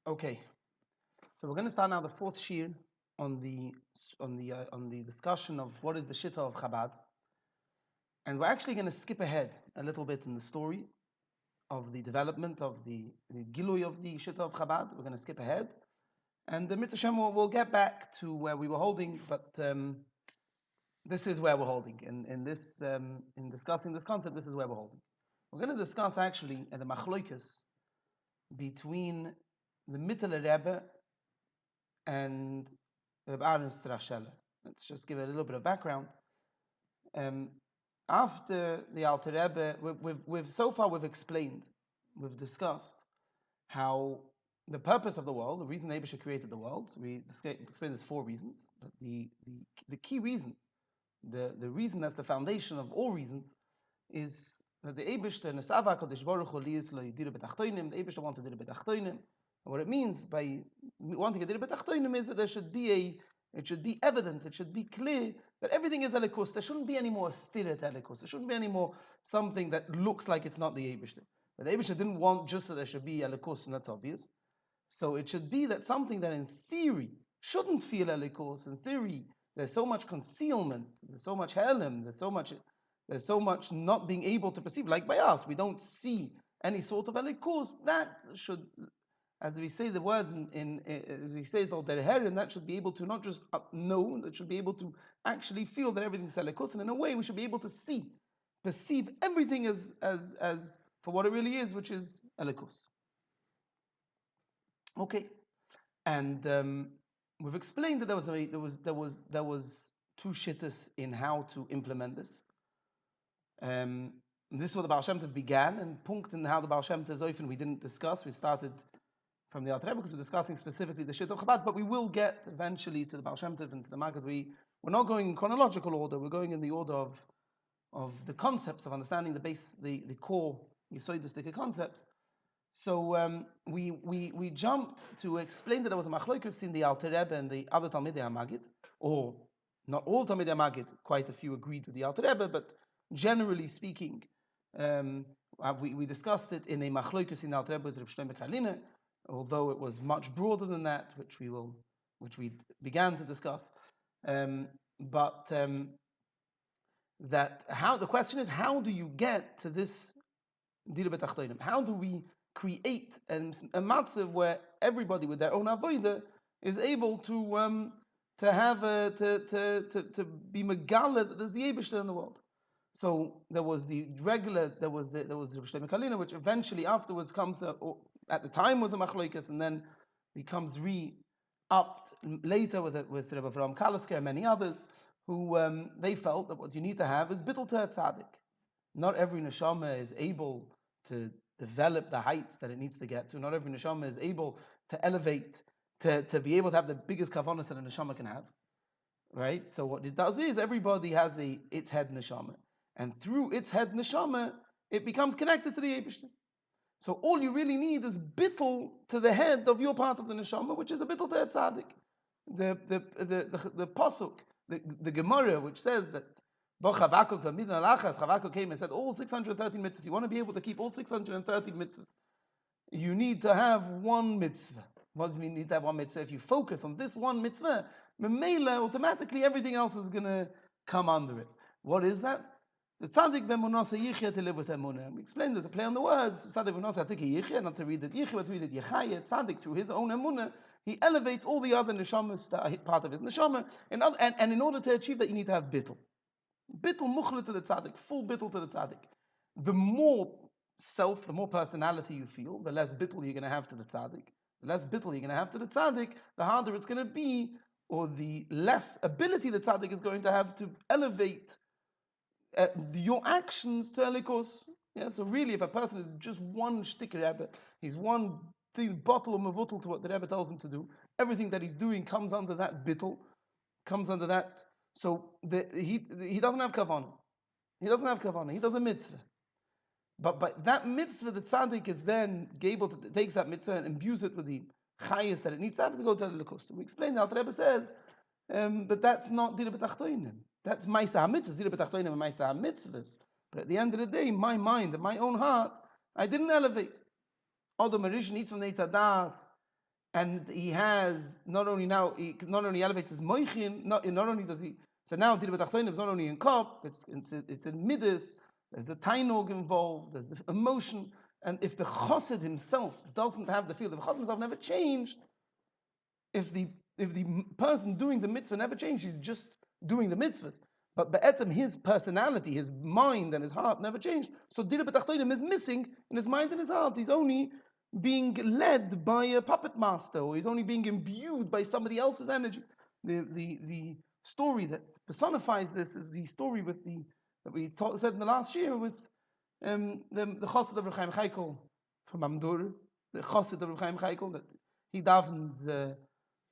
Okay, so we're going to start now the fourth shir on the discussion of what is the Shittah of Chabad, and we're actually going to skip ahead a little bit in the story of the development of the Gilui of the Shittah of Chabad. We're going to skip ahead, and the Mitzvah Shem will get back to where we were holding, but this is where we're holding. In discussing this concept, this is where we're holding. We're going to discuss actually the machloikas between the Mittler Rebbe and Reb Aaron Strasheller. Let's just give a little bit of background. After the Alter Rebbe, we've explained, we've discussed how the purpose of the world, the reason the Eibusha created the world. So we explained there's four reasons, but the key reason, the reason that's the foundation of all reasons, is that the Eibusha Nesava Kodesh Baruch Hu Liyis Lo Yidir B'Tachtoinim. The Eibusha wants to do B'Tachtoinim. And what it means by wanting to do B'Tachtoinim is that it should be evident, it should be clear that everything is Elikus. There shouldn't be any more stirat Elikus. There shouldn't be any more something that looks like it's not the Eibusha. But the Eibusha didn't want just that there should be Elikus, and that's obvious. So it should be that something that in theory shouldn't feel Elikus. In theory, there's so much concealment, there's so much helim, there's so much not being able to perceive. Like by us, we don't see any sort of Elikus. That should, as we say the word we say Zol Derherin, that should be able to not just know, that should be able to actually feel that everything is Elikus, and in a way we should be able to perceive everything as for what it really is, which is Elikus. Okay, and we've explained that there was two shittas in how to implement this. This is where the Baal Shem Tov began, and punkt in how the Baal Shem Tov often we didn't discuss. We started from the Alter Rebbe because we're discussing specifically the Shittah of Chabad, but we will get eventually to the Baal Shem Tov and to the Maggid. We're not going in chronological order. We're going in the order of the concepts of understanding the base, the core Yesodistic concepts. So we jumped to explain that there was a machlokus in the Alter Rebbe and the other Talmidei HaMaggid, or not all Talmidei HaMaggid. Quite a few agreed with the Alter Rebbe, but generally speaking, we discussed it in a machlokus in the Alter Rebbe with Reb Shlomo Karliner, although it was much broader than that, which we began to discuss. But the question is, how do you get to this Dira B'Tachtonim? How do we create a matzav where everybody with their own avodah is able to be megala that there's the Eibusha in the world? So there was the regular, there was Reb Shlomo Karliner, which eventually afterwards comes at the time was a machlokas, and then becomes re-upped later with Reb Avraham Kalisker and many others, who they felt that what you need to have is bittul ter tzaddik. Not every neshama is able to develop the heights that it needs to get to. Not every neshama is able to elevate, to be able to have the biggest kavanas that a neshama can have. Right? So what it does is everybody has its head neshama. And through its head neshama, it becomes connected to the Eibusha. So all you really need is bittul to the head of your part of the neshama, which is a bittul to a tzaddik. The pasuk, the Gemara, which says that Chavakuk came and said all 613 mitzvahs. You want to be able to keep all 613 mitzvahs. You need to have one mitzvah. What do you mean you need to have one mitzvah? If you focus on this one mitzvah, memela, automatically everything else is going to come under it. What is that? The tzaddik b'emunah yichya, to live with emunah. We explained there's a play on the words. Tzaddik b'emunah yichya, not to read it yichya, but to read it yechaya. Tzaddik, through his own emunah, he elevates all the other neshamas that are part of his neshama. And in order to achieve that, you need to have bittul. Bittul muchlet to the tzaddik, full bittul to the tzaddik. The more self, the more personality you feel, the less bittul you're going to have to the tzaddik. The less bittul you're going to have to the tzaddik, the harder it's going to be, or the less ability the tzaddik is going to have to elevate your actions to elikos. Yeah, so really, if a person is just one shtick Rebbe, he's one thing, bottle or mavutal to what the Rebbe tells him to do, everything that he's doing comes under that bittul, comes under that. So he doesn't have kavanah. He doesn't have kavanah. He does a mitzvah. But that mitzvah, the tzaddik is then able to takes that mitzvah and imbues it with the chayis that it needs to have to go to elikos. So we explain that the Rebbe says, but that's not dira b'tachtoinim. That's Maisa HaMitzvahs, Dira B'Tachtoinim and Maisa HaMitzvahs. But at the end of the day, my mind and my own heart, I didn't elevate. Although Marish eats from the Eitzadas, and he has not only elevates his moichin, not only does he, so now Dira B'Tachtonim is not only in Kop, it's in Midas, there's the Tainog involved, there's the emotion, and if the Chassid himself doesn't have the feel, if the Chassid himself never changed, if the person doing the mitzvah never changed, he's just doing the mitzvahs, but be'etzem his personality, his mind and his heart never changed, so Dira B'Tachtonim is missing in his mind and his heart, he's only being led by a puppet master, or he's only being imbued by somebody else's energy. The story that personifies this is the story with that we said in the last year with the chassid of Reb Chaim Chaikel from Amdur, the chassid of Reb Chaim Chaikel, that he davens,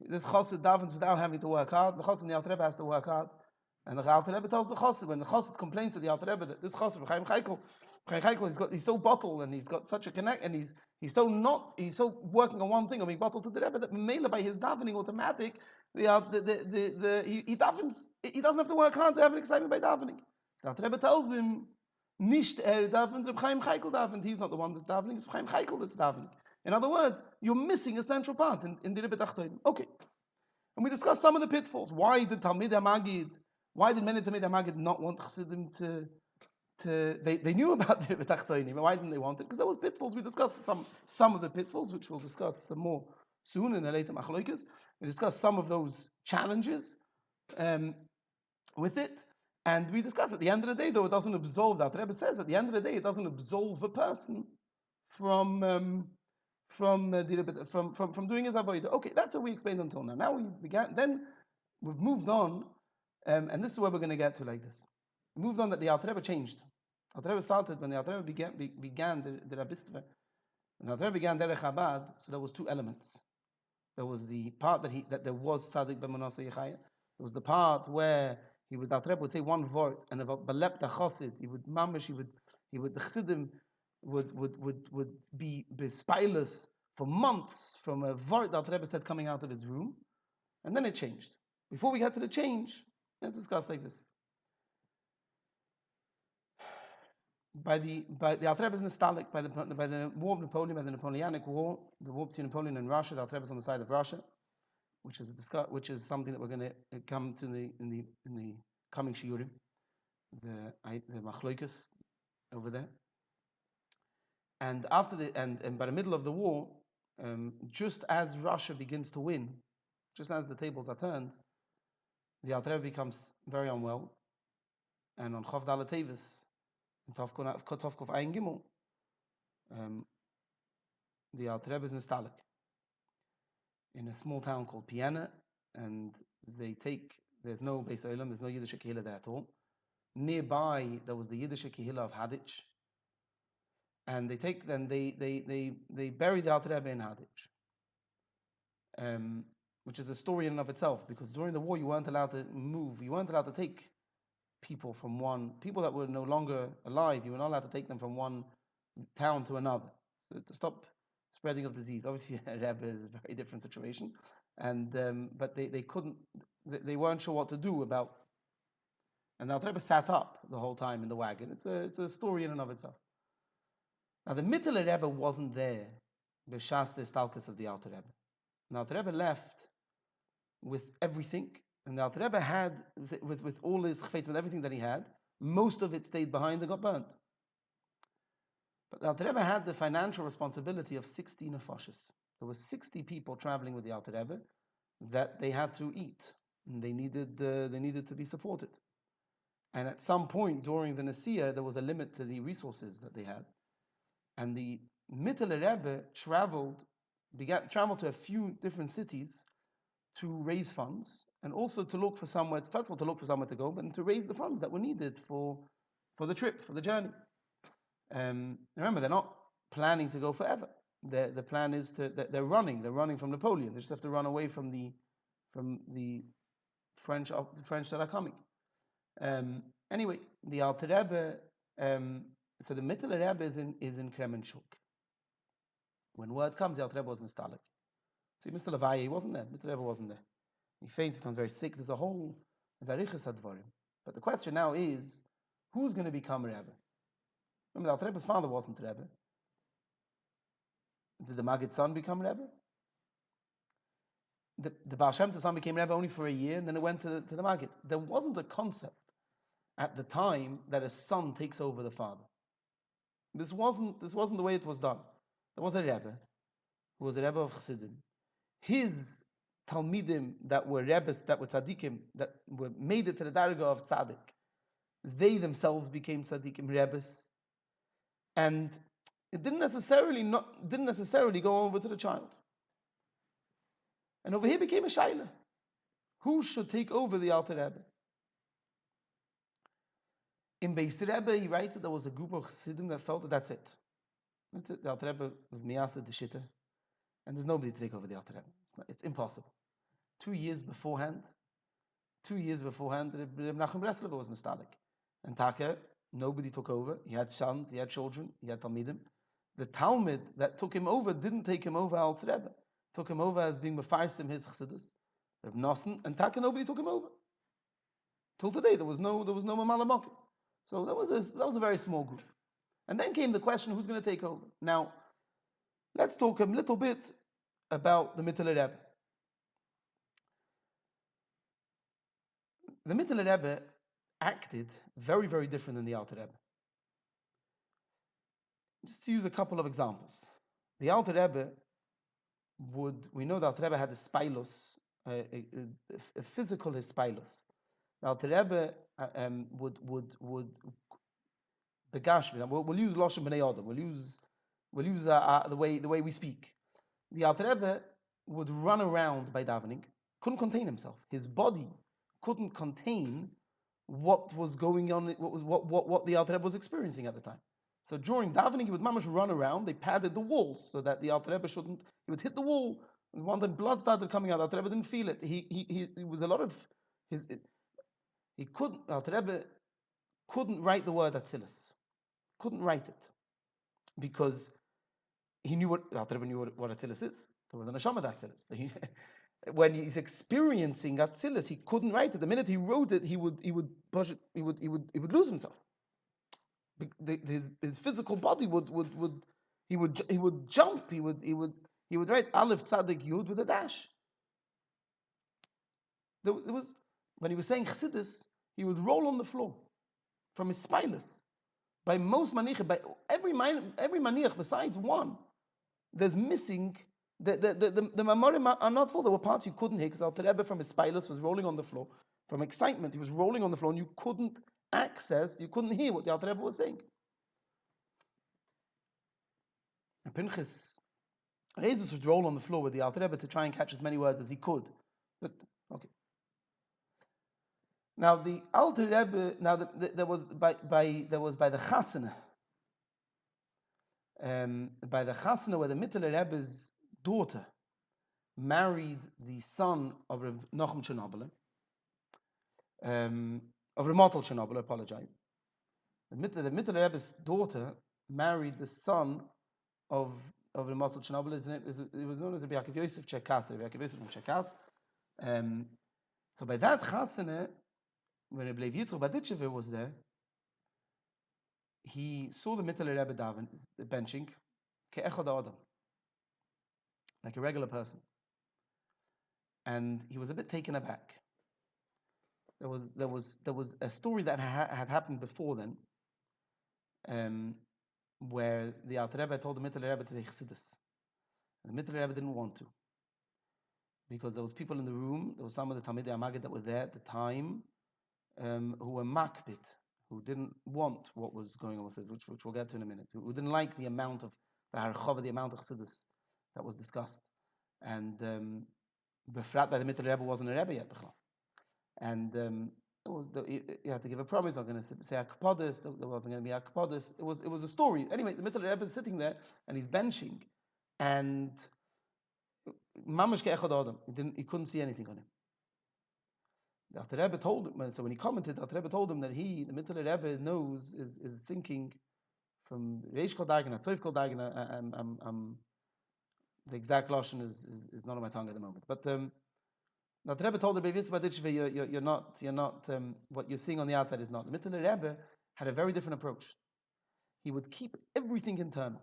this chassid davens without having to work hard. The chassid in the Alter Rebbe has to work hard, and the Alter Rebbe tells the chassid, when the chassid complains to the Alter Rebbe that this chassid Reb Chaim Chaikel, he's so bottled and he's got such a connect, and he's so working on one thing and being bottled to the Rebbe that Mela by his davening automatic, he davens, he doesn't have to work hard to have an excitement by davening. So the Rebbe tells him, Nicht davens, Reb Chaim Chaikel davens. He's not the one that's davening, it's Reb Chaim Chaikel that's davening. In other words, you're missing a central part in the Rebbe Tachtonim. Okay. And we discussed some of the pitfalls. Why did many Talmidei Magid not want Chassidim they knew about the Rebbe Tachtonim, but why didn't they want it? Because there was pitfalls. We discussed some of the pitfalls, which we'll discuss some more soon in the later Machloikos. We discussed some of those challenges with it, and we discussed at the end of the day, though it doesn't absolve that. The Rebbe says at the end of the day, it doesn't absolve a person from doing his avodah. Okay, that's what we explained until now. Now we've moved on, and this is where we're going to get to like this. We moved on that the Alter Rebbe changed. Alter Rebbe started when the Alter Rebbe began the Rabbistve. When the Alter Rebbe began Derech Chabad, so there was two elements. There was the part that there was Tzaddik B'Manas Yechaya. There was the part where the Alter Rebbe would say one word, and about Belept HaChassid, he would the Chassidim would be spileless for months from a word that Alter Rebbe said coming out of his room, and then it changed. Before we get to the change, let's discuss like this. By the Alter Rebbe is nostalgic by the War of Napoleon, by the Napoleonic War, the war between Napoleon and Russia. The Alter Rebbe is on the side of Russia, which is something that we're going to come to in the coming shiurim, the Machloikos over there. And after and by the middle of the war, just as Russia begins to win, just as the tables are turned, the Alter Rebbe becomes very unwell, and on Chav Dalet Tevis, Kotov Ein Gimel, the Alter Rebbe is nostalgic in a small town called Piana, and there's no Beis Olam, there's no Yiddish Kehillah there at all. Nearby there was the Yiddish Kehillah of Hadich, and they bury the Alter Rebbe in Hadich, which is a story in and of itself, because during the war you weren't allowed to move, you weren't allowed to take people that were no longer alive, you were not allowed to take them from one town to another, so to stop spreading of disease. Obviously, Rebbe is a very different situation, and but they couldn't, they weren't sure what to do about, and the Alter Rebbe sat up the whole time in the wagon. It's a story in and of itself. Now the Mittler Rebbe wasn't there, b'shas the stalkus of the Alter Rebbe. The Alter Rebbe left with everything. And the Alter Rebbe had, with all his chfetz, with everything that he had, most of it stayed behind and got burnt. But the Alter Rebbe had the financial responsibility of 60 nefashos. There were 60 people traveling with the Alter Rebbe that they had to eat, and they needed to be supported. And at some point during the Nesiah, there was a limit to the resources that they had. And the Mittler Rebbe traveled to a few different cities to raise funds, and also to look for somewhere, first of all to look for somewhere to go, but to raise the funds that were needed for the trip, for the journey. Remember, they're not planning to go forever. The plan is they're running from Napoleon. They just have to run away from the French that are coming. Anyway, the Alter Rebbe, so the Mittler Rebbe is in Kremenchuk. When word comes, the Alter Rebbe was in Stalag. So Mr. Levaya, he wasn't there. Mittler Rebbe wasn't there. He faints, becomes very sick. There's arichas advarim. But the question now is, who's going to become Rebbe? Remember, the Alter Rebbe's father wasn't Rebbe. Did the Maggid's son become Rebbe? the Baal Shem Tov son became Rebbe only for a year, and then it went to the Maggid. There wasn't a concept at the time that a son takes over the father. This wasn't the way it was done. There was a Rebbe who was a Rebbe of Chassidim. His Talmidim that were Rebbes, that were Tzaddikim, that were made it to the Darga of Tzaddik, they themselves became Tzaddikim Rebbes, and it didn't necessarily go over to the child. And over here became a Shaila. Who should take over the Alter Rebbe? In Beis Rebbe, he writes that there was a group of Chassidim that felt that that's it. That's it. The Alter Rebbe was miyaseh the Shittah, and there's nobody to take over the Alter Rebbe. It's impossible. 2 years beforehand, Reb Mנחem Breslev was nostalgic. And Taka, nobody took over. He had sons, he had children, he had Talmidim. The Talmud that took him over didn't take him over Alter Rebbe. Took him over as being Mefarsim his Chassidus, Reb Nosson, and Taka, nobody took him over. Till today, there was no Mamalamokim. So that was a very small group. And then came the question, who's going to take over? Now, let's talk a little bit about the Mittler Rebbe. The Mittler Rebbe acted very, very different than the Alter Rebbe. Just to use a couple of examples. The Alter Rebbe we know the Alter Rebbe had a spilus, a physical hispilus. The Alter Rebbe would begash. We'll use Loshem B'nei Adam. We'll use the way we speak. The Alter Rebbe would run around by davening, couldn't contain himself. His body couldn't contain what was going on, what the Alter Rebbe was experiencing at the time. So during davening, he would mamash run around. They padded the walls so that the Alter Rebbe shouldn't. He would hit the wall, and one time blood started coming out. The Alter Rebbe didn't feel it. It was a lot of his. He couldn't. Alter Rebbe couldn't write the word Atzilus. Couldn't write it because he knew what Alter Rebbe knew what Atzilus is. There was an neshama Atzilus. So when he's experiencing Atzilus, he couldn't write it. The minute he wrote it, he would push it. He would lose himself. His physical body would jump. He would write Aleph Tzadik Yud with a dash. When he was saying Chassidus, he would roll on the floor from his spineless. By most maniach, by every maniach besides one, there's missing. The memorim are not full. There were parts you couldn't hear because Alter Rebbe from his spineless was rolling on the floor. From excitement, he was rolling on the floor, and you couldn't hear what the Alter Rebbe was saying. And Pinchas Rezus would roll on the floor with the Alter Rebbe to try and catch as many words as he could. But okay. Now the Alter Rebbe, there was by the Chasana, where the Mittler Rebbe's daughter married the son of Reb Nachum Chernobyl, of Remotel Chernobyl, I apologize. The Mittler Rebbe's daughter married the son of Remotel Chernobyl. It was known as Rabbi Yaakov Yosef Cherkas, Rabbi Yaakov Yosef from Cherkas. So by that Chasana, when Rabbi Yitzchak Baditchever was there, he saw the Mittler Rebbe benching ke'echad adam, like a regular person, and he was a bit taken aback. There was a story that had happened before then, where the Alter Rebbe told the Mittler Rebbe to take Chassidus. And the Mittler Rebbe didn't want to, because there was people in the room. There was some of the Talmidei Amagid that were there at the time, who were makbid, who didn't want what was going on with it, which we'll get to in a minute, who didn't like the amount of the amount of Chassidus that was discussed. And befrat by the Mittler Rebbe wasn't a Rebbe yet, and you had to give a promise. I'm going to say akpodus. There wasn't going to be akpodus. It was a story. Anyway, the Mittler Rebbe is sitting there and he's benching, and mamash ke'echad adam. He couldn't see anything on him. The Alter Rebbe told him. So when he commented, the Alter Rebbe told him that the Mittler Rebbe knows is thinking from Reish Kol Dargana, Tzoif Kol Dargana. The exact lashon is not on my tongue at the moment, but. Now, the Rebbe told the Rebbe Yitzchak, you're not what you're seeing on the outside is not. The Mittler Rebbe had a very different approach. He would keep everything internal.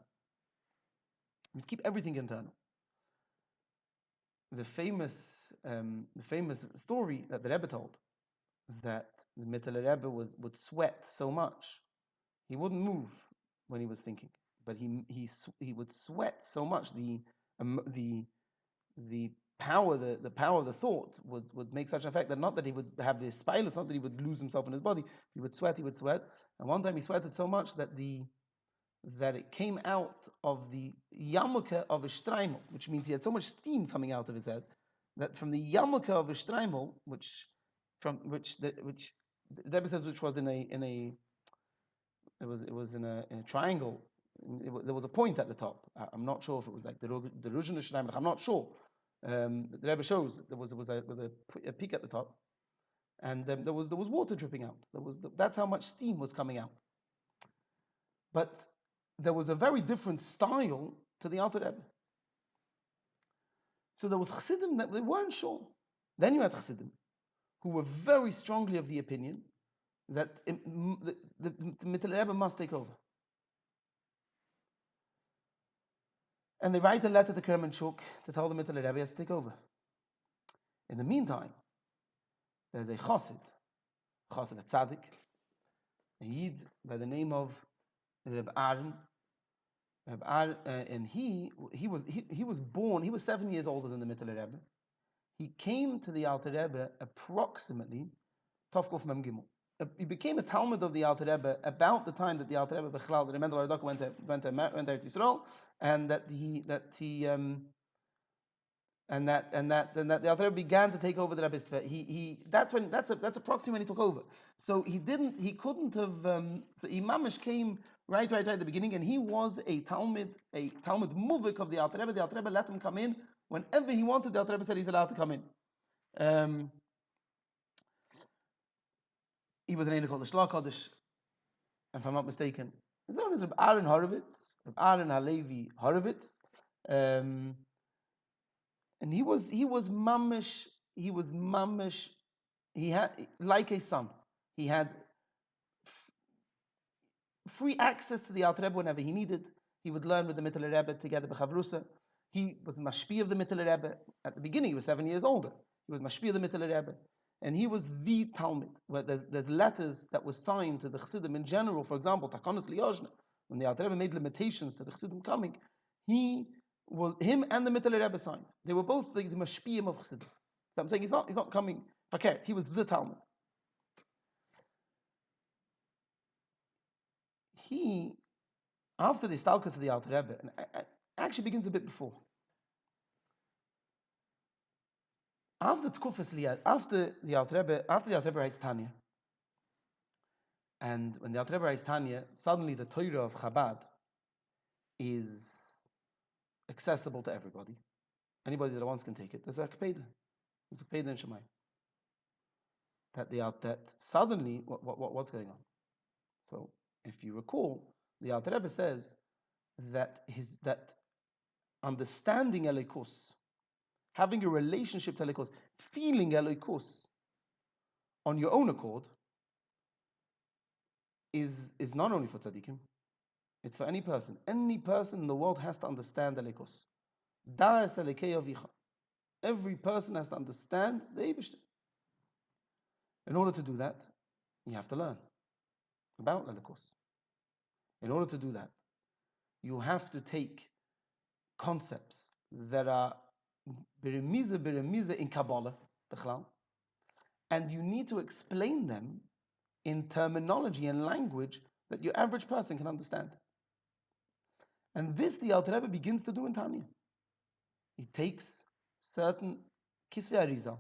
the famous story that the Rebbe told, that the Mittler Rebbe would sweat so much, he wouldn't move when he was thinking, but he would sweat so much, the power of the thought would make such an effect that not that he would have his spilus, not that he would lose himself in his body. He would sweat, and one time he sweated so much that it came out of the yarmulke of his streimel, which means he had so much steam coming out of his head that from the yarmulke of his streimel, which the Rebbe says, which was in a triangle. There was a point at the top. I'm not sure if it was like the Ruzhin Streimel. I'm not sure. The Rebbe shows there was a peak at the top, and there was water dripping out. That's how much steam was coming out. But there was a very different style to the Alter Rebbe. So there was Chassidim that they weren't sure. Then you had Chassidim who were very strongly of the opinion that the Mittler Rebbe must take over. And they write a letter to Kerman-Shuk to tell the Mittler Rebbe has to take over. In the meantime, there's a Chassid a Tzaddik, a Yid by the name of Reb Aaron. And he was born, he was 7 years older than the Mittler Rebbe. He came to the Alter Rebbe approximately Tovkuf Mem Gimel. He became a Talmud of the Alter Rebbe about the time that the Alter Rebbe Bechlal, the Mendel Ardaka went to Eretz Yisrael, and that the Alter Rebbe began to take over the Rebbe's Tefeh. That's approximately when he took over. So he couldn't have. So Imamish came right at the beginning, and he was a Talmud Muvik of the Alter Rebbe. The Alter Rebbe let him come in whenever he wanted. The Alter Rebbe said he's allowed to come in. He was an Einik called the Shlach Kodesh, if I'm not mistaken. His name is Reb Aaron Horowitz, Reb Aaron Halevi Horowitz, and he was mamish. He had, like a son, he had free access to the Alter Rebbe whenever he needed. He would learn with the Mittler Rebbe together b'chavrusa. He was mashpi of the Mittler Rebbe. At the beginning, he was 7 years older. He was mashpi of the Mittler Rebbe. And he was the Talmud, where there's letters that were signed to the Chassidim in general. For example, Takonos Liyozhna, when the Alter Rebbe made limitations to the Chassidim coming, him and the Mittler Rebbe signed. They were both the mashpiyim of Chassidim. So I'm saying he's not coming fakert. He was the Talmud. He, after the Stalkas of the Alter Rebbe, and actually begins a bit before. After the Alter Rebbe writes Tanya, and when the Alter Rebbe writes Tanya, suddenly the Torah of Chabad is accessible to everybody. Anybody that wants can take it. There's a Kpeda. There's a Kpeda in Shemayim. That suddenly, what's going on? So, if you recall, the Alter Rebbe says that understanding Elikus, having a relationship to Elikus, feeling Elikus on your own accord, is not only for tzaddikim, it's for any person. Any person in the world has to understand Elikus. Da'as Elikei Avicha. Every person has to understand the Eibishter. In order to do that, you have to learn about Elikus. In order to do that, you have to take concepts that are beremiza in Kabbalah, and you need to explain them in terminology and language that your average person can understand. And this the Alter Rebbe begins to do in Tanya. He takes certain Kisvei Arizal,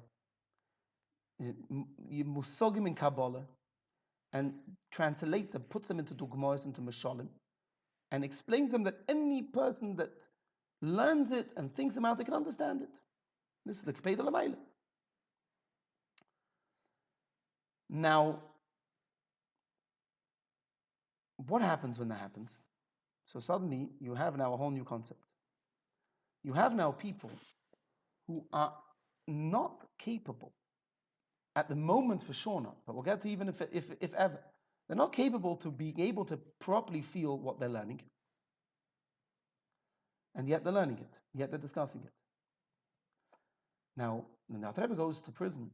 Musogim in Kabbalah, and translates them, puts them into Dugmos, into Meshalim, and explains them that any person that learns it and thinks about it can understand it. This is the Kpei de L'Mayla. Now, what happens when that happens? So suddenly, you have now a whole new concept. You have now people who are not capable, at the moment for sure not, but we'll get to even if ever, they're not capable to be able to properly feel what they're learning. And yet they're learning it, yet they're discussing it. Now, when the Alter Rebbe goes to prison,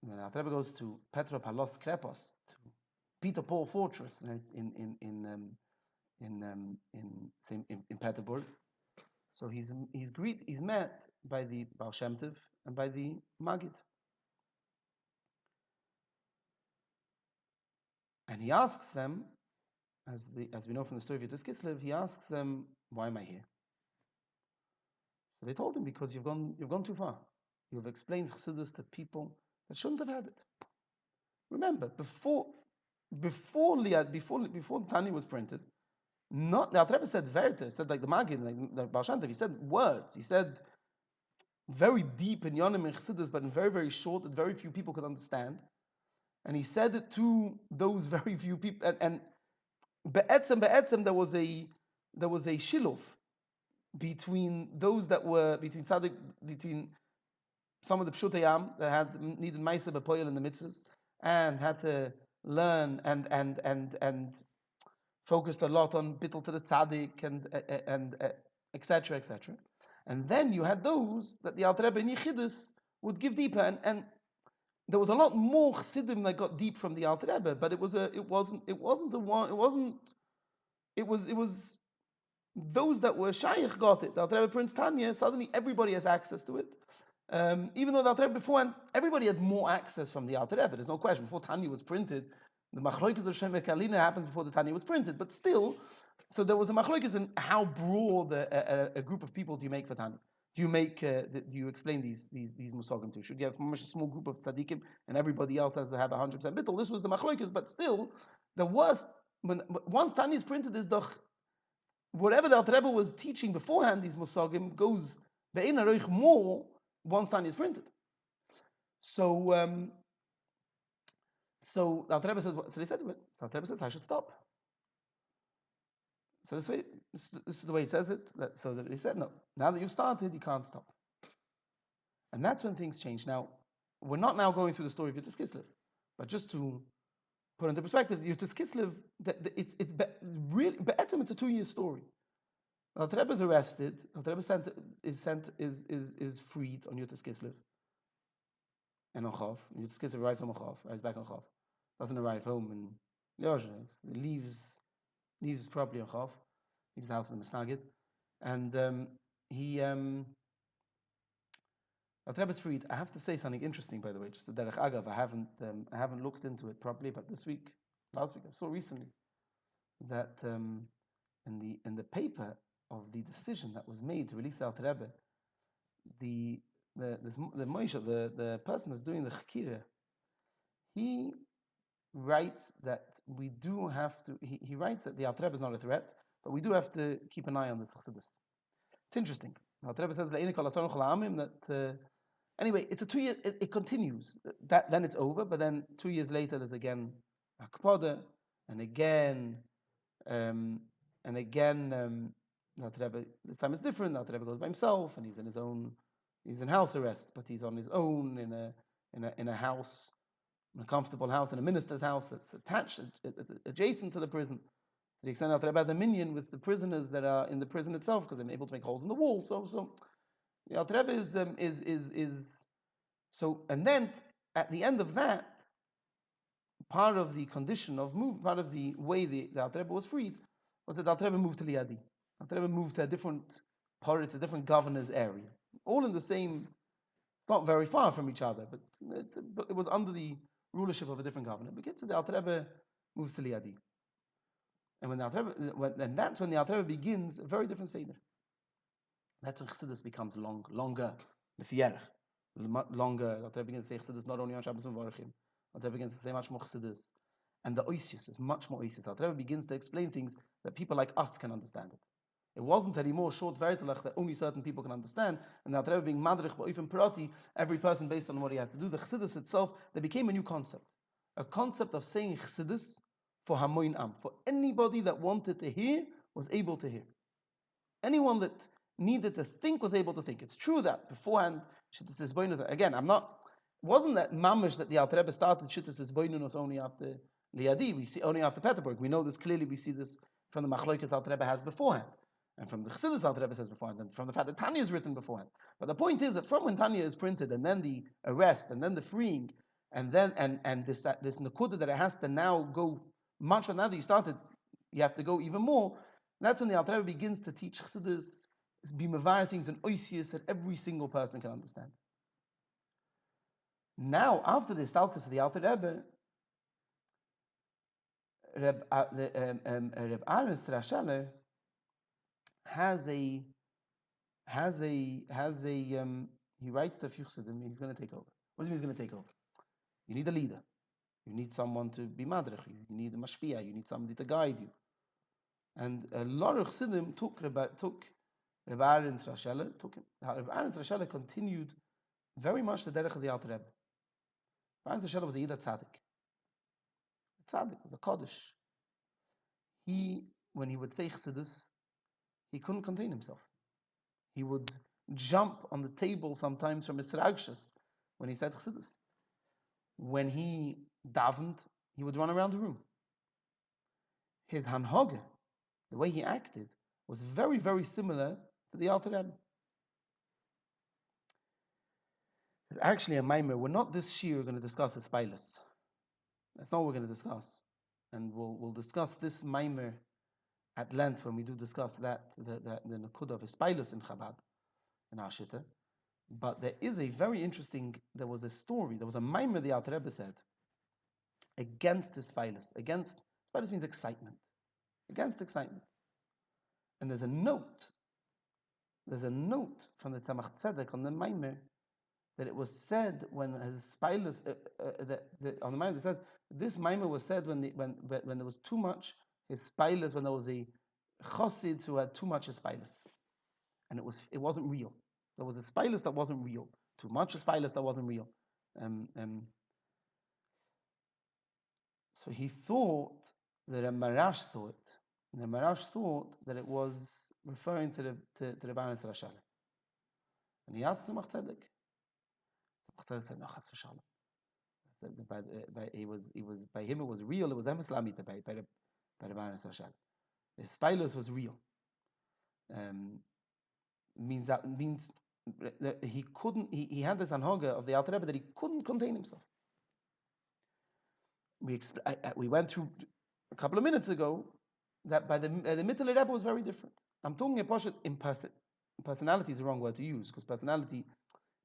when the Alter Rebbe goes to Petropalos Krepos, to Peter Paul Fortress in Petersburg, so he's met by the Baal Shem Tov and by the Maggid, and he asks them, as we know from the story of Yitzchak Kislev, he asks them, "Why am I here?" So they told him, "Because you've gone too far. You've explained Chassidus to people that shouldn't have had it." Remember, before the Tanya was printed, not the Alter Rebbe said Verta, said like the Maggid, like the Baal Shem Tov, he said words, he said very deep in Yonim and Chassidus, but in very, very short that very few people could understand. And he said it to those very few people. And be'etzem, there was a shiluf between those that were between some of the Pshutayam that had needed Maisa B'Poyel in the mitzvahs and had to learn and focused a lot on bittul to the tzaddik and etc. etc. And then you had those that the Alter Rebbe in Yechidus would give deeper, and there was a lot more Chassidim that got deep from the Alter Rebbe, but it was those that were Shaykh got it. The Alter Rebbe Prince Tanya, suddenly everybody has access to it. Even though the Alter Rebbe beforehand, everybody had more access from the Alter Rebbe. There's no question. Before Tanya was printed, the Machloikis of Shem Kalina happens before the Tanya was printed. But still, so there was a Machloikis in how broad a group of people do you make for Tanya? Do you explain these musagim to? Should you have a small group of tzaddikim and everybody else has to have 100% bittul? This was the Machloikis, but still, the worst, once Tanya is printed, is the whatever the Alter Rebbe was teaching beforehand, these musagim goes be'ein haroich more once Tanya is printed. So the Alter Rebbe said, so they said to it. So the Alter Rebbe says, I should stop. So this is the way it says it. So they said, no. Now that you've started, you can't stop. And that's when things change. Now, we're not now going through the story of Yitzchak Kislev, but just to put into perspective, Yitzchak Kislev, it's really, be'etzem, it's a 2-year story. The Alter Rebbe is arrested. The Alter Rebbe is freed on Yitzchak Kislev. And on Chav, Yitzchak Kislev arrives home on Chav, arrives back on Chav. Doesn't arrive home in Yosha. Leaves properly on Chav. Leaves the house of the Misnagid. And Alter Rebbe is freed. I have to say something interesting, by the way, just a derech agav. I haven't looked into it properly, but last week, I saw recently that in the paper of the decision that was made to release Alter Rebbe, the Moshe, the person that's doing the Chakira, he writes that we do have to. He writes that the Alter Rebbe is not a threat, but we do have to keep an eye on this Chassidus. It's interesting. The Alter Rebbe says that anyway, it's a 2-year. It continues. Then it's over, but then 2 years later, there's again Akpada, and again. The Alter Rebbe, this time is different. The Alter Rebbe goes by himself, and he's in his own. He's in house arrest, but he's on his own in a house, in a comfortable house, in a minister's house that's attached, adjacent to the prison. To the extent that the Rebbe has a minion with the prisoners that are in the prison itself, because they're able to make holes in the wall. So the Alter Rebbe is so, and then at the end of that, part of the condition of move, part of the way the Alter Rebbe was freed, was that the Alter Rebbe moved to Liadi. The Alter Rebbe moved to a different part, it's a different governor's area. All in the same, it's not very far from each other, but it was under the rulership of a different governor. But the Alter Rebbe moves to Liadi. And that's when the Alter Rebbe begins a very different Seder. That's when Chassidus becomes longer, longer. The Alter Rebbe begins to say Chassidus not only on Shabbos and Varachim. The Alter Rebbe begins to say much more Chassidus. And the Oisius is much more Oisius. The Alter Rebbe begins to explain things that people like us can understand it. It wasn't anymore short vertelach that only certain people can understand, and the Alter Rebbe being madrich ba'ofen prati, every person based on what he has to do. The Chassidus itself, there became a new concept. A concept of saying Chassidus for Hamoin Am. For anybody that wanted to hear, was able to hear. Anyone that needed to think was able to think. It's true that beforehand, Shittas Isboinus, again, wasn't that mamish that the Alter Rebbe started Shittas Isboinus only after Liadi, we see only after Petersburg. We know this clearly, we see this from the Machloikas Alter Rebbe has beforehand. and from the Chassidus Alter Rebbe says beforehand, and from the fact that Tanya is written beforehand. But the point is that from when Tanya is printed, and then the arrest, and then the freeing, and then and this nakuda that it has to now go much from now that you started, you have to go even more. That's when the Alter Rebbe begins to teach Chassidus, be mavar things and oisius that every single person can understand. Now, after the stalkus of the Alter Rebbe, Reb Aaron Strasheller he writes to a few Chassidim, he's going to take over. What does it mean he's going to take over? You need a leader. You need someone to be madrich. You need a mashpia. You need somebody to guide you. And a lot of Chassidim took Reb Aaron Strasheller, took him. Reb Aaron Strasheller continued very much the derech of the Alter Rebbe. Reb Aaron Strasheller was a Yida tzaddik. A tzaddik was a Kaddish. When he would say Chassidus, he couldn't contain himself. He would jump on the table sometimes from his ragshas when he said Chassidus. When he davened, he would run around the room. His hanhoge, the way he acted, was very, very similar to the Alter Rebbe. There's actually a maimer. We're not this year going to discuss his pilus. That's not what we're going to discuss. And we'll discuss this maimer at length when we do discuss the nakuda of his pilus in Chabad, in our Shitta. But there was a story, there was a maimer the Alter Rebbe said against his pilus. Pilus means excitement. Against excitement. And there's a note from the Tzemach Tzedek on the maimer that it was said when his pilus, on the maimer it says, this maimer was said when there was too much his pilus, when there was a chassid who had too much his pilus. And it wasn't real. There was a pilus that wasn't real. Too much pilus that wasn't real. So he thought that a Marash saw it. And the Marash thought that it was referring to the Rebbe Strasheller. And he asked Tzemach Tzedek. Tzemach Tzedek said, no, Chas v'shalom. By him it was real. It was emes lamita by Rebbe Strasheller. His pilus was real. Means that he couldn't. He had this anhoga of the Alter Rebbe that he couldn't contain himself. We went through a couple of minutes ago that by the Mittel Rebbe was very different. I'm talking about personality is the wrong word to use because personality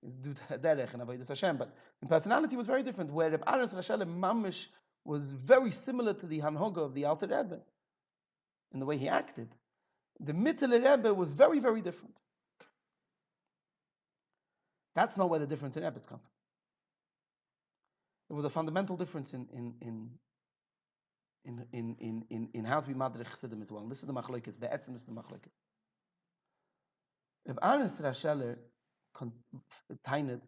is due to derech and avodas Hashem, but in personality was very different. Where Reb Aaron Strasheller mamish was very similar to the anhoga of the Alter Rebbe in the way he acted. The Mittel Rebbe was very, very different. That's not where the difference in Rebbe's come. There was a fundamental difference in how to be madrich Chassidim as well. And this is the machlokes. Be'etzem is the machlokes. Reb Aaron Strasheller tained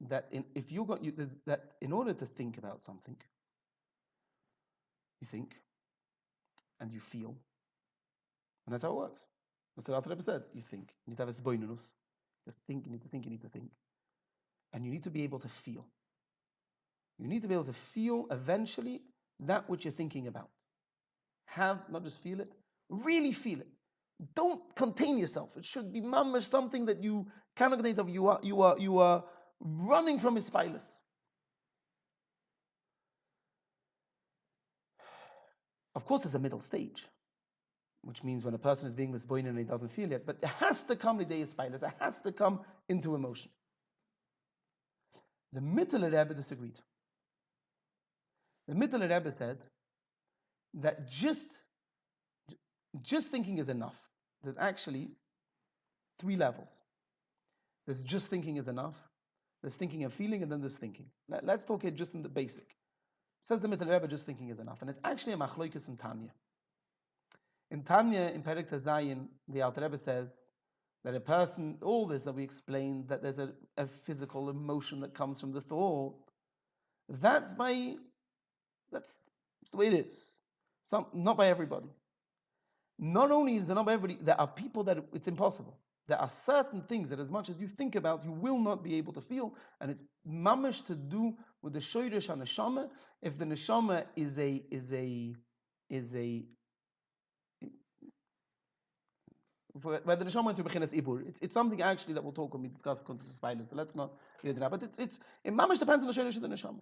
that that in order to think about something, you think and you feel, and that's how it works. That's what Alter Rebbe said. You think. You need to have a zboinunus. You need to think. And you need to be able to feel. You need to be able to feel eventually that which you're thinking about. Not just feel it, really feel it. Don't contain yourself. It should be mamash something that you cannot contain yourself. You are running from his pilus. Of course, there's a middle stage, which means when a person is being misboinen and he doesn't feel it, but it has to come lidei his pilus. It has to come into emotion. The Mittel Rebbe disagreed. The Mittel Rebbe said that just thinking is enough. There's actually 3 levels. There's just thinking is enough. There's thinking and feeling, and then there's thinking. Let's talk it just in the basic. Says the Mittel Rebbe, just thinking is enough. And it's actually a machlokes in Tanya. In Tanya, in Perek Tazayin, the Alter Rebbe says that a person, all this that we explained, that there's a physical emotion that comes from the thought. That's the way it is. Not by everybody. Not only is it not by everybody, there are people that it's impossible. There are certain things that as much as you think about, you will not be able to feel, and it's mamish to do with the shoyresh and neshama. If the neshama is a where the neshama into bechinas ibur. It's something actually that we'll talk when we discuss conscious violence. So let's not get into that. But it mamash depends on the shaylish of the neshama.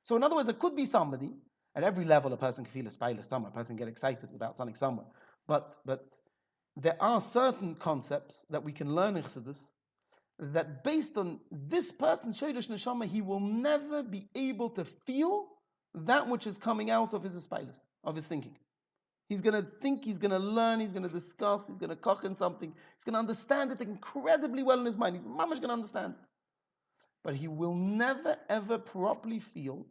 So in other words, it could be somebody at every level. A person can feel a spilus somewhere. A person can get excited about something somewhere. But there are certain concepts that we can learn in Chassidus that based on this person's shaylish neshama, he will never be able to feel that which is coming out of his spilus, of his thinking. He's going to think, he's going to learn, he's going to discuss, he's going to koch in something. He's going to understand it incredibly well in his mind. He's mamash going to understand it. But he will never, ever properly feel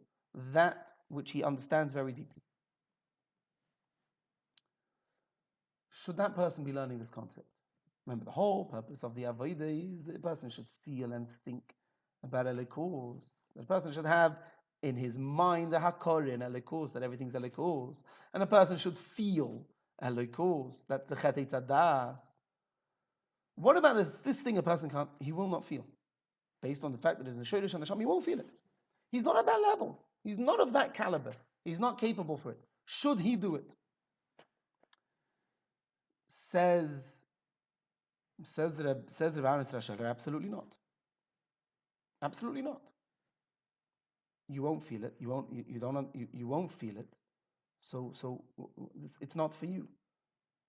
that which he understands very deeply. Should that person be learning this concept? Remember, the whole purpose of the Avodah is that the person should feel and think about Elikos. The person should have in his mind the Hakorin Elikos, that everything's Elikos. And a person should feel Elikos. That's the Chet Eitzadas. What about this thing a person can't, he will not feel? Based on the fact that there's a Shodesh and a Sham, he won't feel it. He's not at that level. He's not of that caliber. He's not capable for it. Should he do it? Says Reb Anis Rashagar, absolutely not. Absolutely not. You won't feel it. You won't feel it. So it's not for you.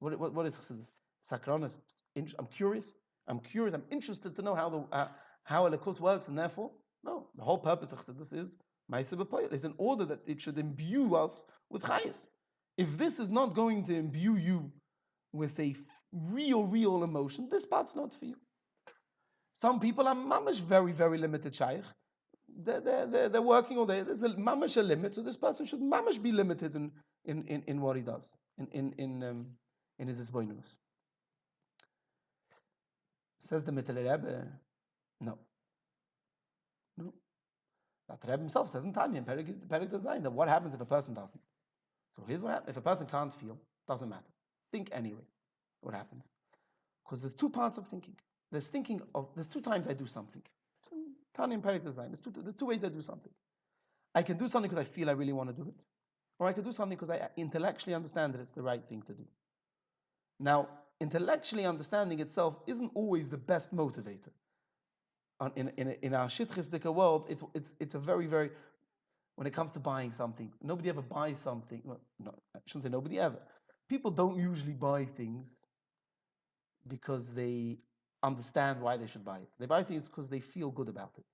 What is this? Sakronis. I'm curious. I'm interested to know how Elikus works, and therefore, no. The whole purpose of Chassidus is Ma'aseh b'poel. It's in order that it should imbue us with chayes. If this is not going to imbue you with a real emotion, this part's not for you. Some people are mamash very, very limited shaykh. They're working all day. There's a mamash a limit, so this person should mamash be limited in what he does, in his isboinus. Says the Mittel Rebbe, no. That Rebbe himself says in Tanya, in Perek Design, that what happens if a person doesn't? So here's what happens. If a person can't feel, doesn't matter. Think anyway. What happens? Because there's two parts of thinking. There's two times I do something. So, Tanya and Perek Design, there's two ways I do something. I can do something because I feel I really want to do it. Or I can do something because I intellectually understand that it's the right thing to do. Now, intellectually understanding itself isn't always the best motivator. In our shitchisdika world, it's a very, very, when it comes to buying something, nobody ever buys something. Well, no, I shouldn't say nobody ever. People don't usually buy things because they understand why they should buy it. They buy things because they feel good about it.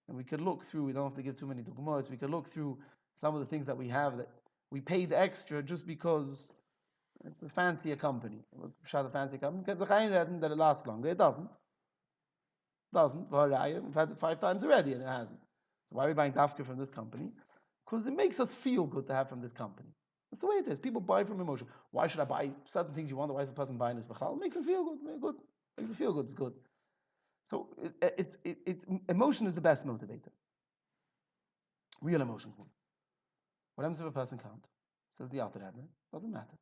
And we could look through, we don't have to give too many dogmas, we could look through some of the things that we have that we paid extra just because it's a fancier company. It was a fancier company. Because that it lasts longer. It doesn't. We've had it 5 times already and it hasn't. So why are we buying dafka from this company? Because it makes us feel good to have from this company. That's the way it is. People buy from emotion. Why should I buy certain things you want? Why is the person buying this? It makes them feel good. Makes them feel good. It's good. So it's emotion is the best motivator. Real emotion. What happens if a person can't? Says the Alter Rebbe. Doesn't matter.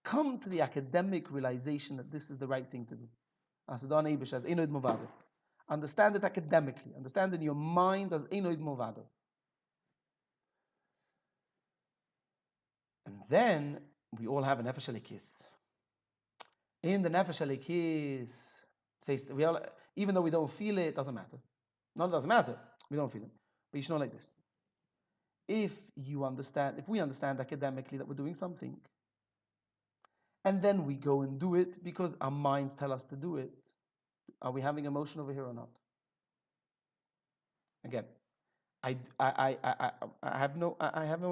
Come to the academic realization that this is the right thing to do. Understand it academically. Understand in your mind as Einoid Movado. And then we all have a Nefesh Elikis. In the Nefesh Elikis, says even though we don't feel it, doesn't matter. No, it doesn't matter. We don't feel it. But you should know like this. If we understand academically that we're doing something, and then we go and do it because our minds tell us to do it, are we having emotion over here or not? Again, I have no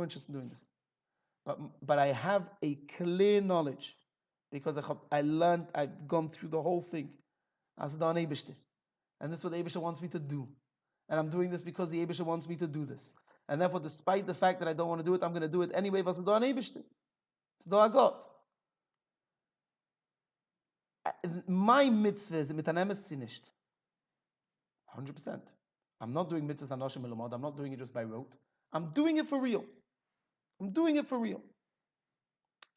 interest in doing this, but I have a clear knowledge because I've gone through the whole thing. As Don Eibishter, and this is what the Eibishter wants me to do, and I'm doing this because the Eibishter wants me to do this, and therefore, despite the fact that I don't want to do it, I'm going to do it anyway. Was Don Eibishter? It's do I got. My mitzvah is mitanemes sinisht. 100%. I'm not doing mitzvahs anoshim elamod. I'm not doing it just by rote. I'm doing it for real.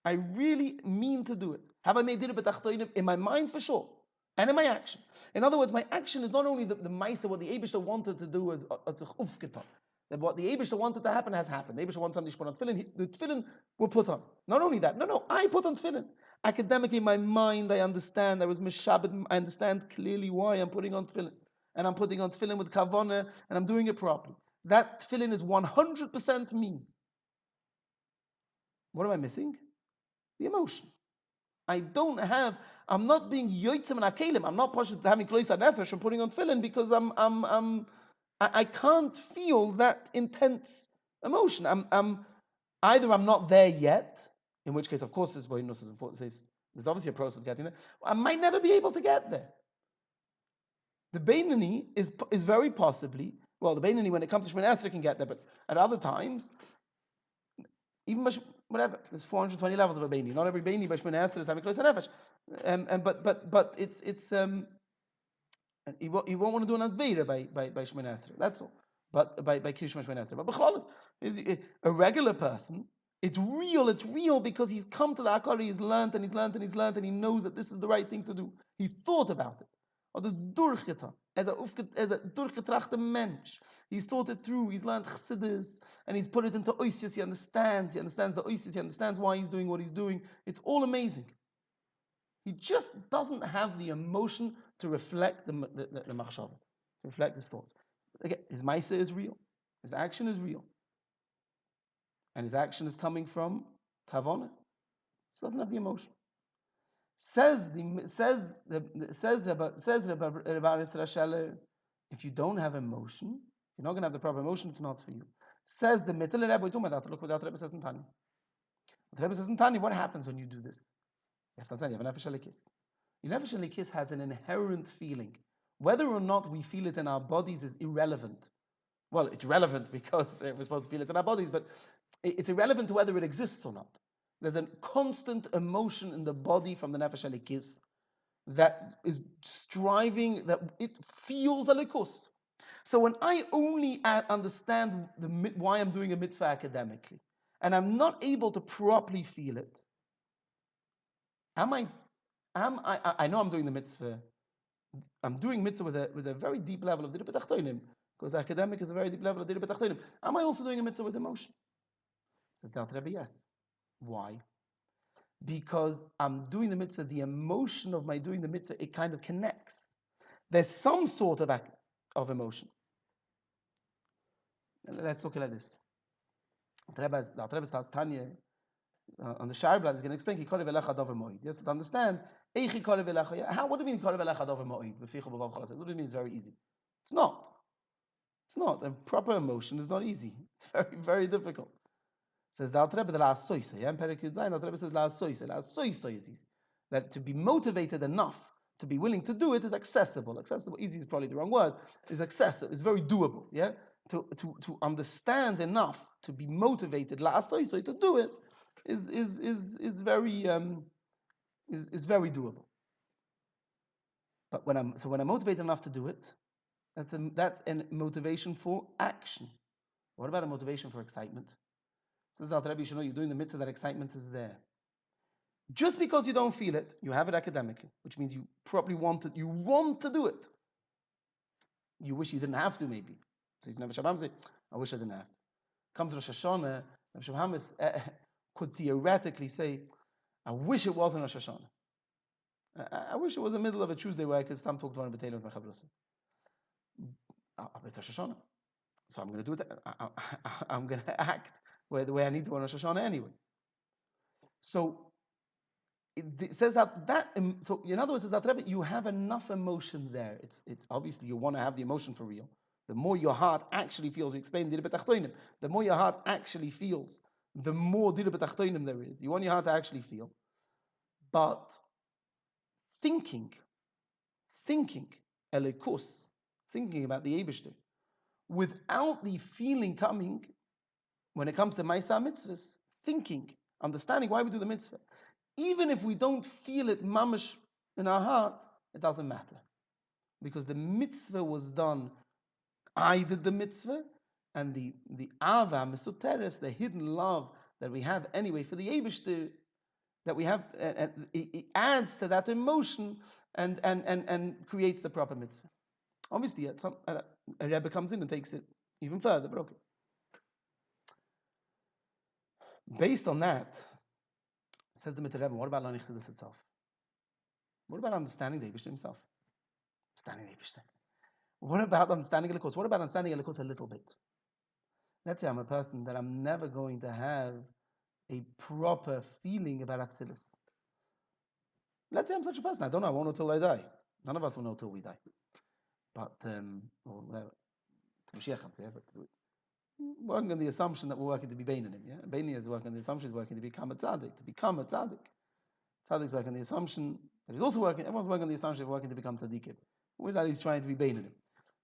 I really mean to do it. Have I made it b'tachtoinim? In my mind, for sure, and in my action. In other words, my action is not only the ma'aseh, what the Eibishter wanted to do as a ufketan. That what the Eibishter wanted to happen has happened. The Eibishter wants somebody to put on tefillin. The tefillin were put on. Not only that. No, I put on tefillin. Academically, in my mind, I understand. I was mishabed. I understand clearly why I'm putting on tefillin. And I'm putting on tefillin with kavanah, and I'm doing it properly. That tefillin is 100% me. What am I missing? The emotion. I'm not being yoitzim and akelim. I'm not having klois nefesh and putting on tefillin because I can't feel that intense emotion. Either I'm not there yet, in which case, of course, this bonus is important. There's obviously a process of getting there. I might never be able to get there. The Beinani is very possibly, well, the Beinani when it comes to Shemini Esrei can get there, but at other times, even whatever, there's 420 levels of a Beinani. Not every Beinani by Shemini Esrei is having close nefesh. But it's you won't want to do an Adveira by Shemini Esrei. That's all. But by Kishma Shemini Esrei. But B'chalalis is a regular person. It's real because he's come to the Akari, he's learned and he knows that this is the right thing to do. He thought about it. Or this durchgetan, as a durchgetrachte mensch. He's thought it through, he's learned chassidus, and he's put it into oisius, he understands the oisius, he understands why he's doing what he's doing. It's all amazing. He just doesn't have the emotion to reflect the machshava, to reflect his thoughts. Again, his maisa is real, his action is real. And his action is coming from kavanah. He doesn't have the emotion. Says if you don't have emotion, you're not going to have the proper emotion, it's not for you. Says the Mittel Rebbe, look what the Rebbe says in Tanya. The Rebbe says in Tanya, what happens when you do this? You have to understand, you have a nefesh alikis. Your nefesh alikis has an inherent feeling. Whether or not we feel it in our bodies is irrelevant. Well, it's relevant because we're supposed to feel it in our bodies, but it's irrelevant to whether it exists or not. There's a constant emotion in the body from the nefesh alikis that is striving, that it feels alikus. So when I only understand why I'm doing a mitzvah academically, and I'm not able to properly feel it, I know I'm doing the mitzvah. I'm doing mitzvah with a very deep level of direi b'tachtonim, because academic is a very deep level of direi b'tachtonim. Am I also doing a mitzvah with emotion? Says the Alter Rebbe, yes. Why? Because I'm doing the mitzvah, the emotion of my doing the mitzvah, it kind of connects. There's some sort of emotion. Let's look at this. The Rebbe starts Tanya on the Sharblat. He's going to explain. Yes, to understand. What do you mean? What do you mean? It's very easy. It's not. It's not. A proper emotion is not easy. It's very, very difficult. Says the Alter Rebbe, the last soisa. Yeah, Perikut Zayin. The Alter Rebbe says last soisa. Last soisa is easy. That to be motivated enough to be willing to do it is accessible. Accessible, easy is probably the wrong word. Is accessible. It's very doable. Yeah, to understand enough to be motivated last soisa to do it is very very doable. But when I'm motivated enough to do it, that's a motivation for action. What about a motivation for excitement? Says the Alter Rebbe, you should know you're doing the mitzvah, that excitement is there. Just because you don't feel it, you have it academically, which means you probably want it. You want to do it. You wish you didn't have to, maybe. So he's never Shabbat say, I wish I didn't have to. Comes to Rosh Hashanah, Shabbat could theoretically say, I wish it wasn't Rosh Hashanah. I wish it was the middle of a Tuesday where I could stand talk to one potato with my chavrusim. It's Rosh Hashanah, so I'm going to do it. I'm going to act the way I need to on Rosh Hashanah anyway. So it says that. So in other words, it's that you have enough emotion there. It's obviously you want to have the emotion for real. The more your heart actually feels, we explained direi b'tachtonim. The more your heart actually feels, the more direi b'tachtonim there is. You want your heart to actually feel, but thinking, elikus, thinking about the Eibishter, without the feeling coming, when it comes to Maisa mitzvahs, thinking, understanding why we do the mitzvah, even if we don't feel it mamish in our hearts, it doesn't matter. Because the mitzvah was done, I did the mitzvah, and the ava, mesoteres, the hidden love that we have anyway for the Eibishter, that we have, it adds to that emotion and creates the proper mitzvah. Obviously, a Rebbe comes in and takes it even further, but okay. Based on that, Says the Mitzvah, what about learning Chassidus itself? What about understanding the Eibishter himself? Understanding the Eibishter. What about understanding Elikos? What about understanding Elikos a little bit? Let's say I'm a person that I'm never going to have a proper feeling about Atzilus. Let's say I'm such a person. I don't know. I won't know till I die. None of us will know till we die. But, or whatever. Working on the assumption that we're working to be Beinim. Yeah? Beinim is working on the assumption he's working to become a tzaddik. To become a tzaddik. Tzaddik's working on the assumption that he's also working, everyone's working on the assumption of working to become tzaddikim. Without he's trying to be Beinim.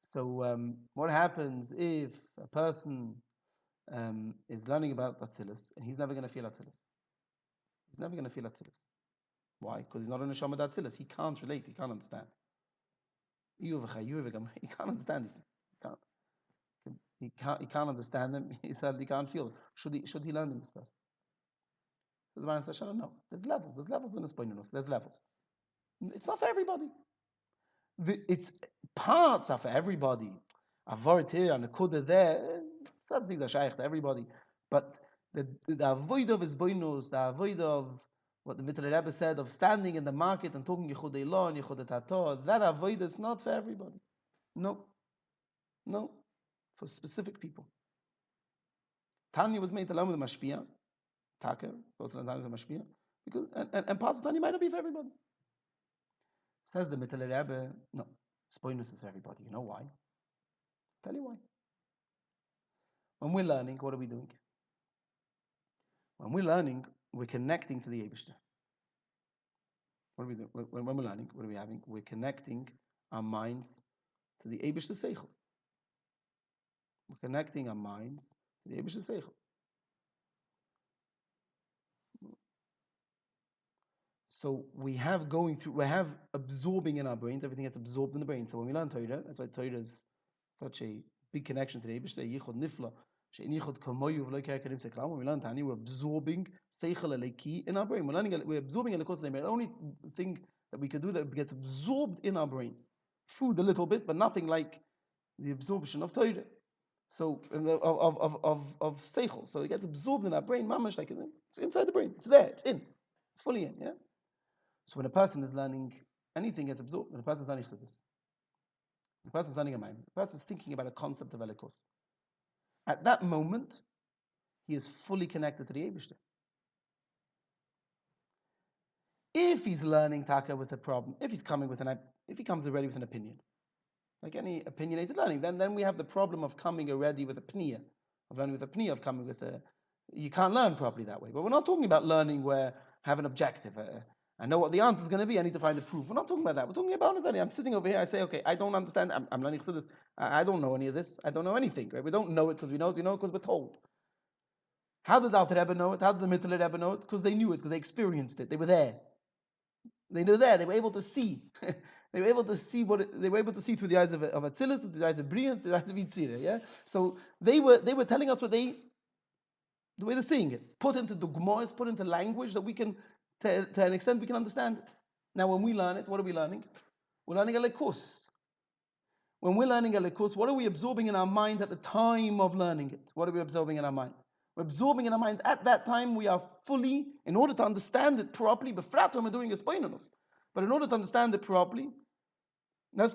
So what happens if a person is learning about Atzilus and he's never going to feel Atzilus? He's never going to feel Atzilus. Why? Because he's not in a Neshama Atzilus. He can't relate. He can't understand. He can't understand these things. He can't understand them. He certainly can't feel them. Should he learn them first? So the man says, no. There's levels. There's levels in the Spoinus. There's levels. It's not for everybody. It's parts are for everybody. Avoid here and a kuda there. Certain things are Shaykh to everybody. But the avoid of his boinus, the avoid of what the Mitzvah Rebbe said of standing in the market and talking Yechudei Lo and Yechudei Tato, that avoid is not for everybody. No. For specific people. Tanya was made to learn with the Mashpia. Taka, also Tanya with the Mashpia. Because, and parts of Tanya might not be for everybody. Says the Mitzvah Rebbe, no, Spoinus is for everybody. You know why? Tell you why. When we're learning, what are we doing? When we're learning, we're connecting to the Eibishter. What are we doing? When we're learning, what are we having? We're connecting our minds to the Eibishter Seichel. We're connecting our minds to the Eibishter Seichel. So we have absorbing in our brains, everything gets absorbed in the brain. So when we learn Torah, that's why Torah is such a big connection to the Eibishter, Yichud Nifla, She'inichud Kamoyu V'lo Kerkerim Seklam. When we learn Tani, we're absorbing Seichel Eleki in our brain. We're absorbing Elikos Neimer. The only thing that we could do that gets absorbed in our brains. Food a little bit, but nothing like the absorption of Torah. So of Seichel. So it gets absorbed in our brain, mamash, like it's inside the brain. It's there, it's in. It's fully in, yeah? So when a person is learning, anything gets absorbed. When a person is learning Chassidus, when a person is learning a mind, a person is thinking about a concept of Elikos. At that moment, he is fully connected to the Eibishter. If he's learning Taka with a problem, if he comes already with an opinion, like any opinionated learning, then we have the problem of coming already with a pniya, of learning with a pniya, of coming with a. You can't learn properly that way. But we're not talking about learning where I have an objective. I know what the answer is going to be. I need to find the proof. We're not talking about that. We're talking about understanding. I'm sitting over here. I say, okay, I don't understand. I'm learning Chassidus. I don't know any of this. I don't know anything. Right? We don't know it because we know it. We know it because we're told. How did the Alter Rebbe know it? How did the Mitzvah Rebbe know it? Because they knew it. Because they experienced it. They were there. They were there. They were able to see. They were able to see they were able to see through the eyes of Atzilus, through the eyes of Brian, through the eyes of Yitzira. Yeah. So they were telling us the way they're seeing it. Put into dogmas, put into language that we can, to an extent, we can understand it. Now, when we learn it, what are we learning? We're learning a lekus. When we're learning a lekus, what are we absorbing in our mind at the time of learning it? What are we absorbing in our mind? We're absorbing in our mind at that time. We are fully, in order to understand it properly, befrat when we're doing a spoinus. But in order to understand it properly, let's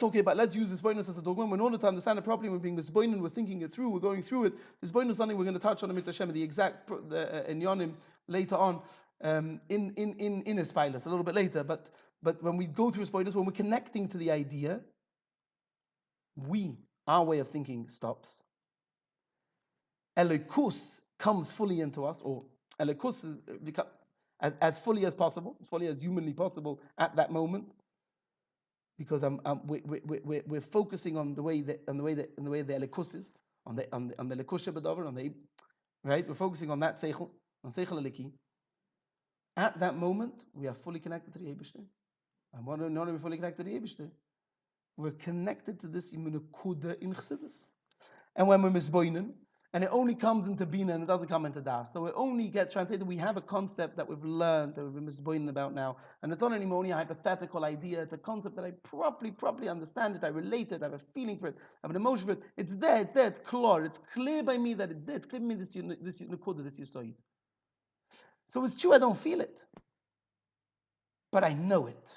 use this spoinus as a dogma. In order to understand it properly, we're being misboinen, we're thinking it through, we're going through it. This spoinus is something we're going to touch on in Hashem, the exact in Yonim later on in his pilus a little bit later. But when we go through spoinus, when we're connecting to the idea, our way of thinking stops. Elikus comes fully into us, or Elikus is as fully as possible, as fully as humanly possible at that moment, because we're focusing on the way the Elikus is, on the Elikusha B'davar, right? We're focusing on that Seichel, on Seichel Eliki. At that moment, we are fully connected to the Eibishter. And not only are we fully connected to the Eibishter, we're connected to this Imunakuda in Chassidus. And when we're misboinen, and it only comes into Bina and it doesn't come into Das. So it only gets translated. We have a concept that we've learned, that we've been misboinen about now. And it's not anymore only a hypothetical idea. It's a concept that I properly understand it. I relate it. I have a feeling for it. I have an emotion for it. It's there. It's clear. It's clear by me that it's there. It's clear by me this Nakuda, this Yisoid. So it's true I don't feel it. but I know it.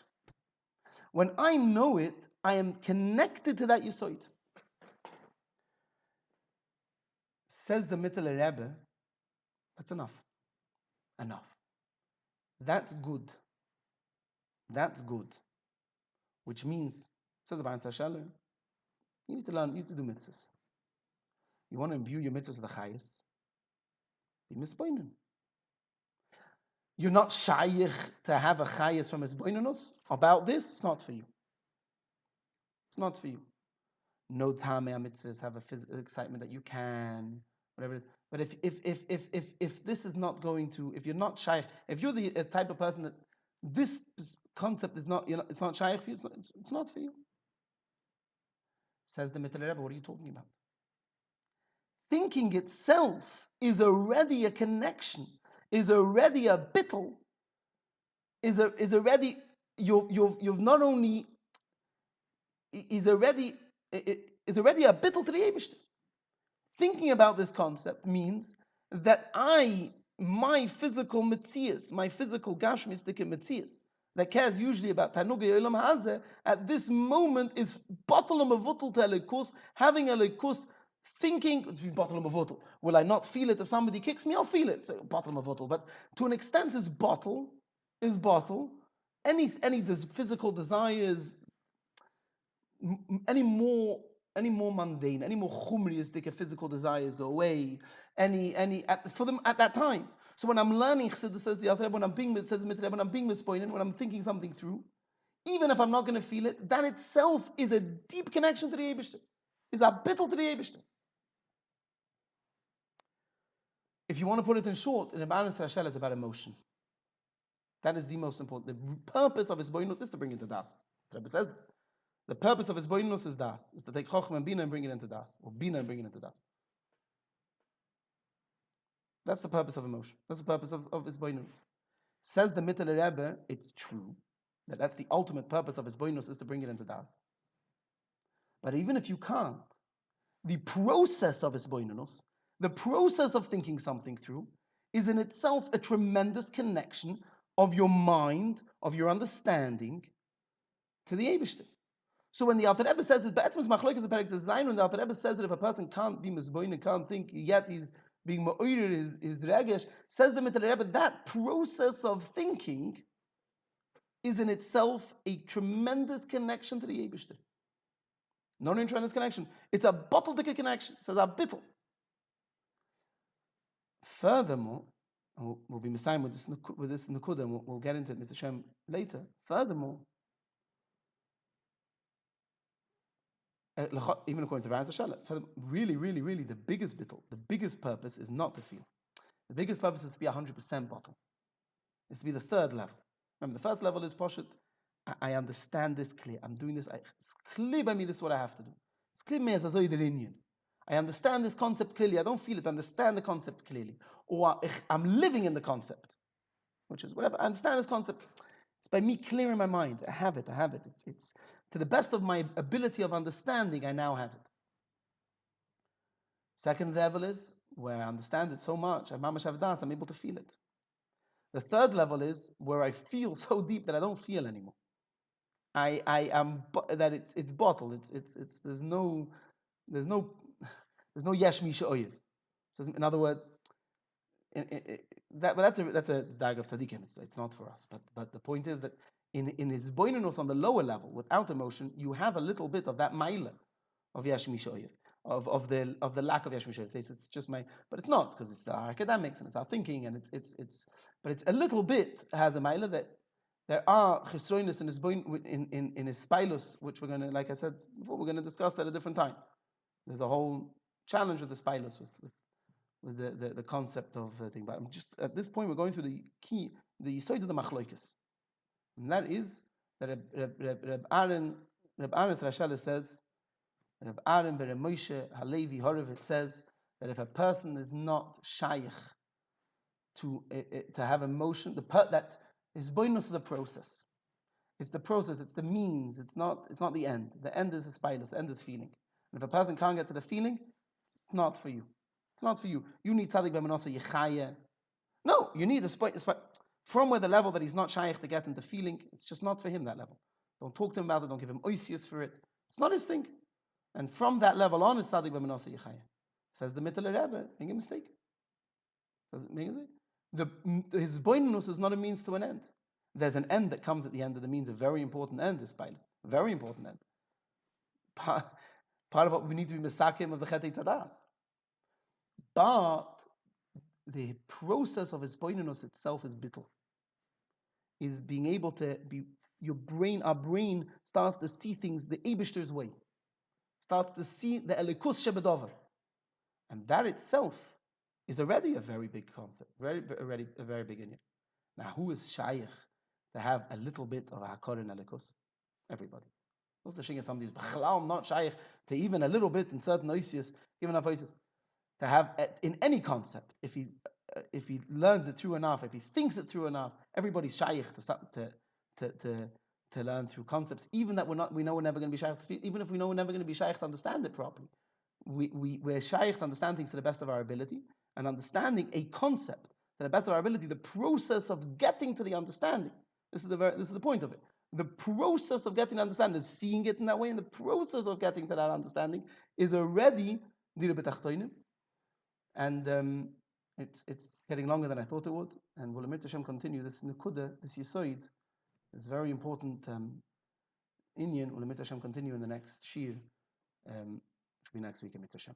When I know it, I am connected to that Yesod. Says the Mittler Rebbe, that's enough. Enough. That's good. That's good. Which means, says the Baruch Shalom, you need to learn, you need to do mitzvahs. You want to imbue your mitzvahs with the chayas, be mispoinen. You're not shaykh to have a chayas from mispoinenus about this, it's not for you. It's not for you. No tamei mitzvahs have a physical excitement that you can, whatever it is. But if this is not going to, if you're not shaykh, if you're the type of person that this concept is not, it's not shaykh for you, it's not for you. Says the Mittler Rebbe, what are you talking about? Thinking itself is already a connection, is already a bittul, is already you've not only is already a bittul to the Eibishter. Thinking about this concept means that my physical metzias, my physical gashmistic metzias, that cares usually about Tanuga Yolam Hazeh, at this moment is bottle mavutal to elikus, having elikus, thinking, it's bottle mavutal. Will I not feel it if somebody kicks me? I'll feel it. So bottle mavutal. But to an extent, is bottle. Any physical desires, any more mundane, any more chumriistic physical desires go away. For them at that time. So when I'm learning Chassidus, says the Alter Rebbe, when I'm being mispointed, when I'm thinking something through, even if I'm not going to feel it, that itself is a deep connection to the Eibishter. Is a bittul to the Eibishter. If you want to put it in short, in Abanis Rashel is about emotion. That is the most important. The purpose of his boinus is to bring it to das. The Rebbe says it. The purpose of his boinus is das, is to take chokhmah and bina and bring it into das, or bina and bring it into das. That's the purpose of emotion. That's the purpose of his boinus. Says the Mittler Rebbe, it's true that that's the ultimate purpose of his boinus is to bring it into das. But even if you can't, the process of his boinus, the process of thinking something through, is in itself a tremendous connection of your mind, of your understanding, to the Eibishter. So when the Alter Rebbe says it, Be'etzmus Machlokes is a perek design, when the Alter Rebbe says that if a person can't be misboin and can't think, yet he's being ma'oyer, his regesh, says the Mittler Rebbe, that process of thinking is in itself a tremendous connection to the Eibishter. Not an tremendous connection. It's a bottle ticket connection. It says a bittul. Furthermore, we'll be messiah with this Nakuda, and we'll get into it, Mr. Shem, later. Furthermore, even according to Rav Shashala, really, the biggest bittul, the biggest purpose is not to feel. The biggest purpose is to be 100% bottle. It's to be the third level. Remember, the first level is poshut. I understand this clear. I'm doing this. It's clear by me. This is what I have to do. It's clear me as a zoyderinian. I understand this concept clearly. I don't feel it. I understand the concept clearly. Or I'm living in the concept, which is whatever. I understand this concept. It's by me clearing my mind. I have it. It's to the best of my ability of understanding, I now have it. Second level is where I understand it so much, I'm able to feel it. The third level is where I feel so deep that I don't feel anymore. I am that it's bottled. It's there's no yesh misha oyev. So in other words, that's a diagram of tzaddikim. It's not for us. But the point is that in his boinenus on the lower level, without emotion, you have a little bit of that maila of yesh misha oyev. Of the lack of yesh misha. It's just but it's not, because it's our academics and it's our thinking, and but it's a little bit has a maila that there are chisroinus in his in his spilus, which we're going to, like I said before, we're going to discuss at a different time. There's a whole challenge with the spilus with the concept of thing. But I'm just at this point we're going through the yisoid of the machlokes, and that is that Reb Aaron Rashal says. Reb Aaron Reb Moshe Halevi Horowitz says that if a person is not shaykh to have emotion, that his boinus is a process. It's the process. It's the means. It's not the end. The end is a spilus. The end is feeling. And if a person can't get to the feeling, it's not for you. It's not for you. You need tzaddik b'manosa yechaya. No, you need a spot. from where the level that he's not shaykh to get into feeling, it's just not for him, that level. Don't talk to him about it, don't give him oisius for it. It's not his thing. And from that level on, is Sadiq b'menasa yichaya. Says the Mittler Rebbe, make a mistake. Does it make a mistake? His boinus is not a means to an end. There's an end that comes at the end of the means, a very important end, this pilot. Very important end. Part of what we need to be misakim of the Chet Eitzadas. But the process of his boinus itself is bittul. Is being able to be, our brain starts to see things the Eibishter's way. Starts to see the elikus shebedover. And that itself is already a very big concept, already a very big inyan. Now, who is shaykh to have a little bit of hakor and elikus? Everybody. What's the shing of somebody who's b'chalal not shaykh to even a little bit in certain oisius, even enough oisius, to have in any concept, if he learns it through enough, if he thinks it through enough, everybody's shaykh to learn through concepts, even that we know we're never going to be shaykh to feel, even if we know we're never going to be shaykh to understand it properly. We're shaykh to understand things to the best of our ability, and understanding a concept to the best of our ability, the process of getting to the understanding. This is the point of it. The process of getting to understanding is seeing it in that way, and the process of getting to that understanding is already dira b'tachtoinim. And it's getting longer than I thought it would. And will Amit Hashem continue this nekuda, this yisoid, this very important inyan. Will Amit Hashem continue in the next shir, which will be next week, Amit Hashem.